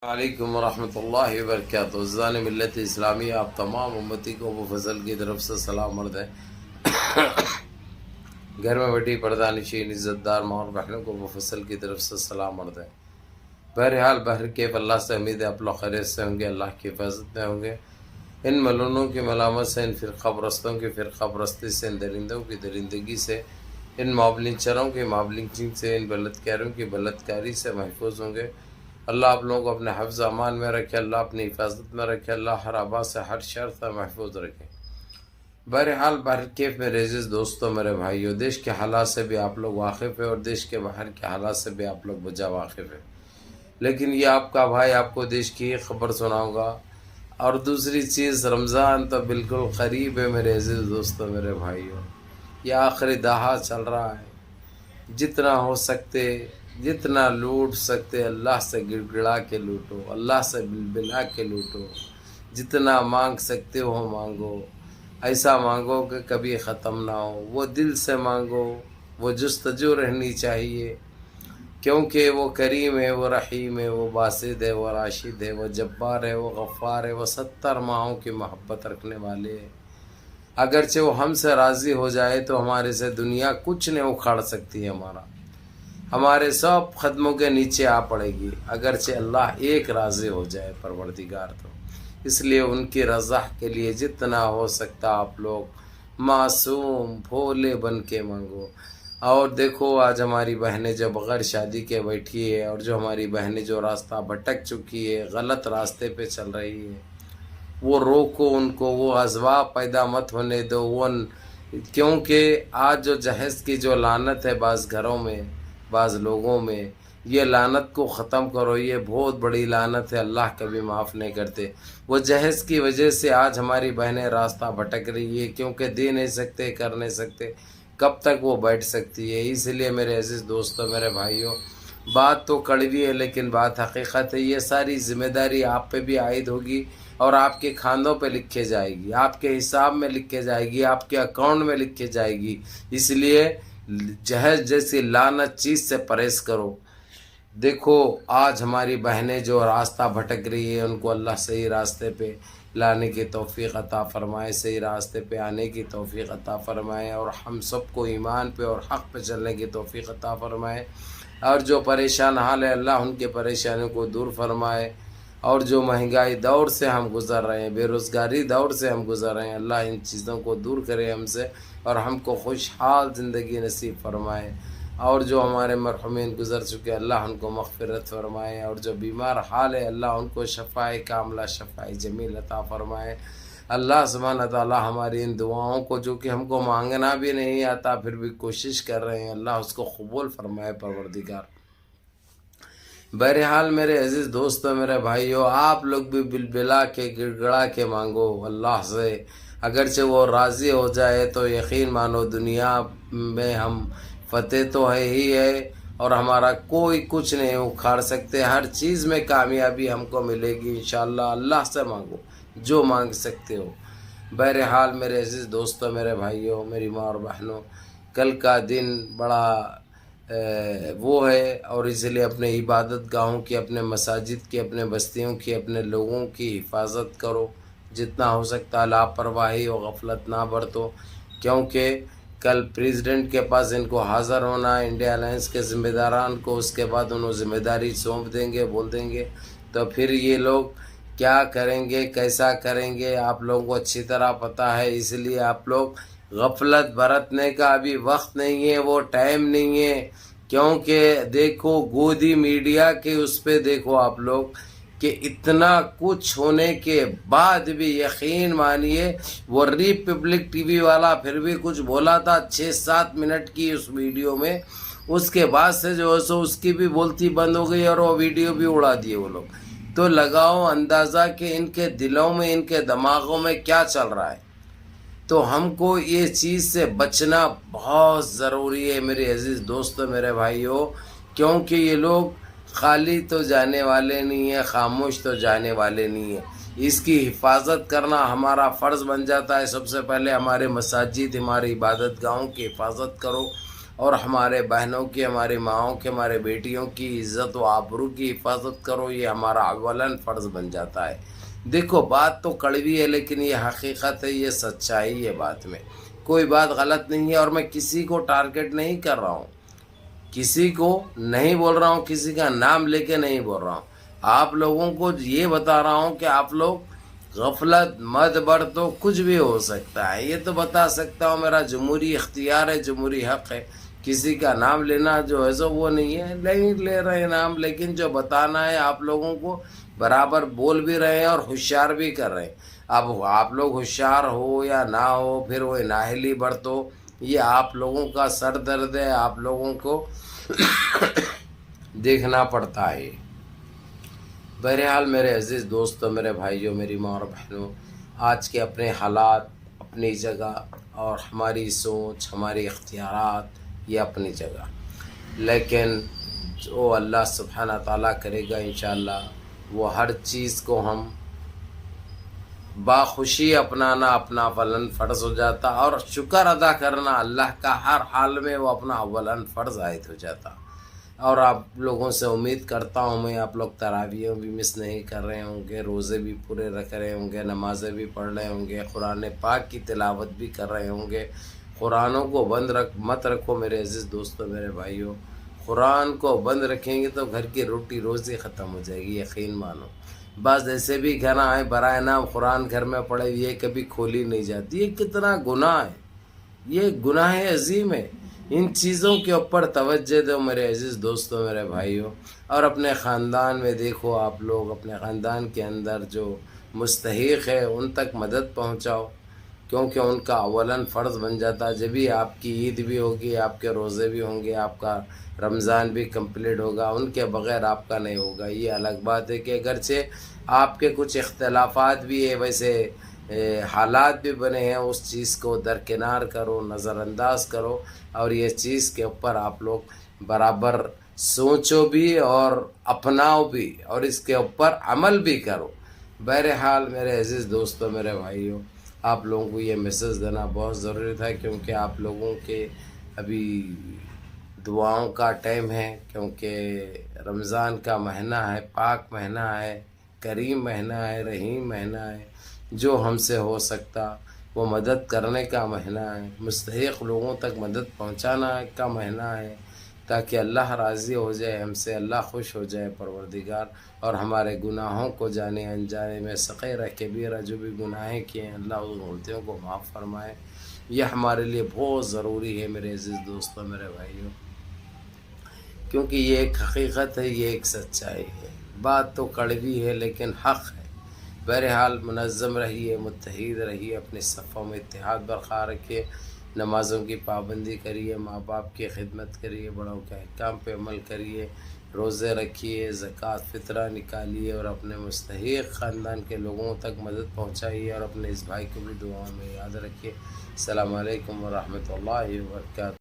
علیکم ورحمۃ اللہ وبرکاتہ۔ عزیزان ملت اسلامی، آپ تمام امتی کو ابو فضل کی طرف سے سلام عرض ہے۔ گھر میں بیٹھی پردہ نشین عزت دار ماں اور بہنوں کو ابو فضل کی طرف سے سلام عرض ہے۔ بہرحال بہرکیف اللہ سے امید ہے آپ لوگ خیریت سے ہوں گے، اللہ کی حفاظت میں ہوں گے۔ ان ملونوں کی ملامت سے، ان فرقہ پرستوں کی فرقہ پرستی سے، ان درندوں کی درندگی سے، ان مابلنچروں کی مابلنچنگ سے، ان بلدکاروں کی بلدکاری سے محفوظ ہوں گے۔ اللہ آپ لوگوں کو اپنے حفظ امان میں رکھے، اللہ اپنی حفاظت میں رکھے، اللہ ہر آباد سے ہر شر سے محفوظ رکھے۔ بہرحال بہرکیف میرے عزیز دوستوں، میرے بھائیوں، دیش کے حالات سے بھی آپ لوگ واقف ہیں اور دیش کے باہر کے حالات سے بھی آپ لوگ بجا واقف ہیں، لیکن یہ آپ کا بھائی آپ کو دیش کی ایک خبر سناؤں گا۔ اور دوسری چیز، رمضان تو بالکل قریب ہے میرے عزیز دوستوں، میرے بھائیوں، یہ آخری دہا چل رہا ہے۔ جتنا ہو سکتے، جتنا لوٹ سکتے، اللہ سے گڑ گڑا کے لوٹو، اللہ سے بلبلا کے لوٹو، جتنا مانگ سکتے ہو مانگو، ایسا مانگو کہ کبھی ختم نہ ہو۔ وہ دل سے مانگو، وہ جستجو رہنی چاہیے، کیونکہ وہ کریم ہے، وہ رحیم ہے، وہ باسط ہے، وہ راشد ہے، وہ جبار ہے، وہ غفار ہے، وہ 70 ماہوں کی محبت رکھنے والے ہے۔ اگرچہ وہ ہم سے راضی ہو جائے تو ہمارے سے دنیا کچھ نہیں اکھاڑ سکتی ہے، ہمارے سب قدموں کے نیچے آ پڑے گی، اگرچہ اللہ ایک راضی ہو جائے پروردگار تو۔ اس لیے ان کی رضا کے لیے جتنا ہو سکتا آپ لوگ معصوم بھولے بن کے مانگو۔ اور دیکھو، آج ہماری بہنیں جو بغیر شادی کے بیٹھی ہے، اور جو ہماری بہنیں جو راستہ بھٹک چکی ہے، غلط راستے پہ چل رہی ہے، وہ روکو ان کو، وہ اسباب پیدا مت ہونے دو، کیونکہ آج جو جہیز کی جو لعنت ہے بعض گھروں میں، بعض لوگوں میں، یہ لعنت کو ختم کرو، یہ بہت بڑی لعنت ہے، اللہ کبھی معاف نہیں کرتے۔ وہ جہیز کی وجہ سے آج ہماری بہنیں راستہ بھٹک رہی ہے، کیونکہ دے نہیں سکتے، کر نہیں سکتے، کب تک وہ بیٹھ سکتی ہے۔ اس لیے میرے عزیز دوستوں، میرے بھائیوں، بات تو کڑوی ہے لیکن بات حقیقت ہے۔ یہ ساری ذمہ داری آپ پہ بھی عائد ہوگی اور آپ کے کھاندوں پہ لکھے جائے گی، آپ کے حساب میں لکھے جائے گی، آپ کے اکاؤنٹ میں لکھے جائے گی۔ اس لیے جہیز جیسی لعنت چیز سے پرہیز کرو۔ دیکھو، آج ہماری بہنیں جو راستہ بھٹک رہی ہے، ان کو اللہ صحیح راستے پہ لانے کی توفیق عطا فرمائے، صحیح راستے پہ آنے کی توفیق عطا فرمائے، اور ہم سب کو ایمان پہ اور حق پہ چلنے کی توفیق عطا فرمائے۔ اور جو پریشان حال ہے، اللہ ان کے پریشانیوں کو دور فرمائے۔ اور جو مہنگائی دور سے ہم گزر رہے ہیں، بے روزگاری دور سے ہم گزر رہے ہیں، اللہ ان چیزوں کو دور کرے ہم سے، اور ہم کو خوشحال زندگی نصیب فرمائے۔ اور جو ہمارے مرحومین گزر چکے، اللہ ان کو مغفرت فرمائے، اور جو بیمار حال ہے، اللہ ان کو شفائے کاملہ، شفائے جمیل عطا فرمائے۔ اللہ سبحانہ تعالی ہماری ان دعاؤں کو، جو کہ ہم کو مانگنا بھی نہیں آتا پھر بھی کوشش کر رہے ہیں، اللہ اس کو قبول فرمائے پروردگار۔ بہرحال میرے عزیز دوستوں، میرے بھائیوں، آپ لوگ بھی بلبلا کے گڑ گڑا کے مانگو اللہ سے، اگرچہ وہ راضی ہو جائے تو یقین مانو دنیا میں ہم فتح تو ہے ہی ہے، اور ہمارا کوئی کچھ نہیں اکھاڑ سکتے، ہر چیز میں کامیابی ہم کو ملے گی انشاءاللہ۔ اللہ سے مانگو جو مانگ سکتے ہو۔ بہرحال میرے عزیز دوستوں، میرے بھائیوں، میری ماں اور بہنوں، کل کا دن بڑا وہ ہے، اور اس لیے اپنے عبادت گاہوں کی، اپنے مساجد کی، اپنے بستیوں کی، اپنے لوگوں کی حفاظت کرو، جتنا ہو سکتا لاپرواہی اور غفلت نہ برتو، کیونکہ کل پریزیڈنٹ کے پاس ان کو حاضر ہونا ہے، انڈیا الائنس کے ذمہ داران کو، اس کے بعد انہوں ذمہ داری سونپ دیں گے، بول دیں گے، تو پھر یہ لوگ کیا کریں گے، کیسا کریں گے، آپ لوگوں کو اچھی طرح پتہ ہے۔ اس لیے آپ لوگ غفلت برتنے کا ابھی وقت نہیں ہے، وہ ٹائم نہیں ہے، کیونکہ دیکھو گودی میڈیا کے اس پہ دیکھو آپ لوگ کہ اتنا کچھ ہونے کے بعد بھی یقین مانیے، وہ ریپبلک ٹی وی والا پھر بھی کچھ بولا تھا 6-7 منٹ کی اس ویڈیو میں، اس کے بعد سے جو ہے سو اس کی بھی بولتی بند ہو گئی اور وہ ویڈیو بھی اڑا دیے وہ لوگ۔ تو لگاؤ اندازہ کہ ان کے دلوں میں، ان کے دماغوں میں کیا چل رہا ہے۔ تو ہم کو یہ چیز سے بچنا بہت ضروری ہے میرے عزیز دوستوں، میرے بھائیوں، کیونکہ یہ لوگ خالی تو جانے والے نہیں ہیں، خاموش تو جانے والے نہیں ہیں۔ اس کی حفاظت کرنا ہمارا فرض بن جاتا ہے۔ سب سے پہلے ہمارے مساجد، ہمارے عبادت گاہوں کی حفاظت کرو، اور ہمارے بہنوں کی، ہماری ماؤں کی، ہمارے بیٹیوں کی عزت و آبرو کی حفاظت کرو، یہ ہمارا اولاً فرض بن جاتا ہے۔ دیکھو بات تو کڑوی ہے لیکن یہ حقیقت ہے، یہ سچائی ہے، بات میں کوئی بات غلط نہیں ہے، اور میں کسی کو ٹارگٹ نہیں کر رہا ہوں، کسی کو نہیں بول رہا ہوں، کسی کا نام لے کے نہیں بول رہا ہوں، آپ لوگوں کو یہ بتا رہا ہوں کہ آپ لوگ غفلت مت برتو، کچھ بھی ہو سکتا ہے، یہ تو بتا سکتا ہوں، میرا جمہوری اختیار ہے، جمہوری حق ہے، کسی کا نام لینا جو ہے سو وہ نہیں ہے، نہیں لے رہے نام، لیکن جو بتانا ہے آپ لوگوں کو برابر بول بھی رہے ہیں اور ہوشیار بھی کر رہے ہیں۔ اب آپ لوگ ہوشیار ہو یا نہ ہو، پھر وہ نااہلی برتو، یہ آپ لوگوں کا سر درد ہے، آپ لوگوں کو دیکھنا پڑتا ہے۔ بہرحال میرے عزیز دوستوں، میرے بھائیوں، میری ماں اور بہنوں، آج کے اپنے حالات اپنی جگہ اور ہماری سوچ، ہماری اختیارات یہ اپنی جگہ، لیکن جو اللہ سبحانہ تعالیٰ کرے گا انشاءاللہ، وہ ہر چیز کو ہم باخوشی اپنانا اپنا اولاً فرض ہو جاتا، اور شکر ادا کرنا اللہ کا ہر حال میں وہ اپنا اولاً فرض عائد ہو جاتا۔ اور آپ لوگوں سے امید کرتا ہوں میں، آپ لوگ تراویح بھی مس نہیں کر رہے ہوں گے، روزے بھی پورے رکھ رہے ہوں گے، نمازیں بھی پڑھ رہے ہوں گے، قرآن پاک کی تلاوت بھی کر رہے ہوں گے۔ قرآنوں کو بند مت رکھو میرے عزیز دوستوں، میرے بھائیوں، قرآن کو بند رکھیں گے تو گھر کی روٹی روزی ختم ہو جائے گی، یقین مانو۔ بعض ایسے بھی گھر آئے برائے نام قرآن گھر میں پڑے، یہ کبھی کھولی نہیں جاتی، یہ کتنا گناہ ہے، یہ گناہ عظیم ہے۔ ان چیزوں کے اوپر توجہ دو میرے عزیز دوستوں، میرے بھائیوں، اور اپنے خاندان میں دیکھو، آپ لوگ اپنے خاندان کے اندر جو مستحق ہے ان تک مدد پہنچاؤ، کیونکہ ان کا اولاً فرض بن جاتا ہے۔ جب ہی آپ کی عید بھی ہوگی، آپ کے روزے بھی ہوں گے، آپ کا رمضان بھی کمپلیٹ ہوگا، ان کے بغیر آپ کا نہیں ہوگا۔ یہ الگ بات ہے کہ اگرچہ آپ کے کچھ اختلافات بھی ہے، ویسے حالات بھی بنے ہیں، اس چیز کو درکنار کرو، نظر انداز کرو، اور یہ چیز کے اوپر آپ لوگ برابر سوچو بھی اور اپناؤ بھی، اور اس کے اوپر عمل بھی کرو۔ بہرحال میرے عزیز دوستوں، میرے بھائیوں، آپ لوگوں کو یہ میسج دینا بہت ضروری تھا، کیونکہ آپ لوگوں کے ابھی دعاؤں کا ٹائم ہے، کیونکہ رمضان کا مہینہ ہے، پاک مہینہ ہے، کریم مہینہ ہے، رحیم مہینہ ہے، جو ہم سے ہو سکتا وہ مدد کرنے کا مہینہ ہے، مستحق لوگوں تک مدد پہنچانا کا مہینہ ہے، تاکہ اللہ راضی ہو جائے ہم سے، اللہ خوش ہو جائے پروردگار، اور ہمارے گناہوں کو جانے انجانے میں صغیرہ کبیرہ جو بھی گناہیں کیے ہیں، اللہ ان غلطیوں کو معاف فرمائے۔ یہ ہمارے لیے بہت ضروری ہے میرے عزیز دوستوں، میرے بھائیوں، کیونکہ یہ ایک حقیقت ہے، یہ ایک سچائی ہے، بات تو کڑوی ہے لیکن حق ہے۔ بہرحال منظم رہیے، متحد رہیے، اپنے صفوں میں اتحاد برقرار رکھیے، نمازوں کی پابندی کریے، ماں باپ کی خدمت کریے، بڑوں کے احکام پہ عمل کریے، روزے رکھیے، زکوٰۃ فطرہ نکالیے، اور اپنے مستحق خاندان کے لوگوں تک مدد پہنچائیے، اور اپنے اس بھائی کو بھی دعاؤں میں یاد رکھیے۔ السلام علیکم ورحمۃ اللہ وبرکاتہ۔